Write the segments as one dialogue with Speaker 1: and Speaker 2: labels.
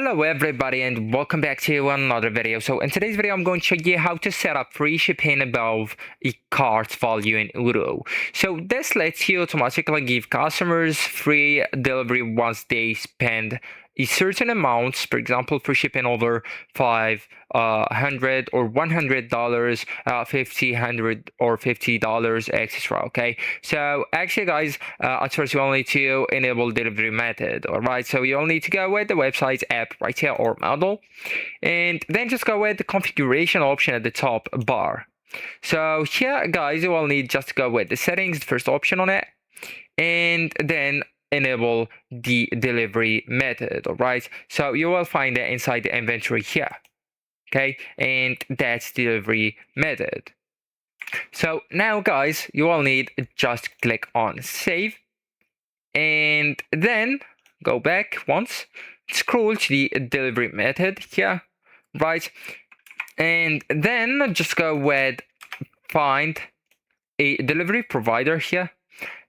Speaker 1: Hello everybody and welcome back to another video. So in today's video I'm going to show you how to set up free shipping above a cart value in Odoo. So this lets you automatically give customers free delivery once they spend a certain amount, for example, for shipping over $500 or $100, 50, 100 or $50, etc. Okay, so actually guys, at first you will need to enable delivery method. All right, so you'll need to go with the website's app right here or model, and then just go with the configuration option at the top bar. So here guys, you will need just to go with the settings, the first option on it, and then enable the delivery method. All right, so you will find it inside the inventory here. Okay, and that's delivery method. So now guys, you will need just click on save, and then go back once, scroll to the delivery method here, right, and then just go with find a delivery provider here,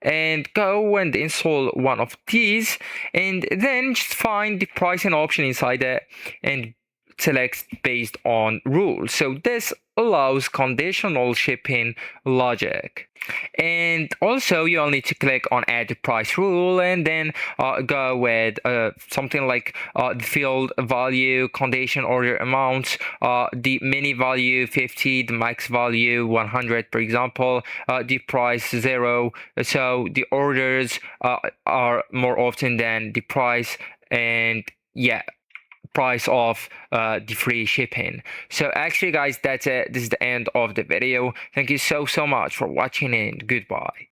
Speaker 1: and go and install one of these, and then just find the pricing option inside it and select based on rules. So this allows conditional shipping logic. And also you'll need to click on add the price rule, and then go with something like the field value, condition order amount, the mini value 50, the max value 100, for example, the price 0. So the orders are more often than the price, and yeah, price of the free shipping. So actually guys, that's it. This is the end of the video. Thank you so much for watching, and goodbye.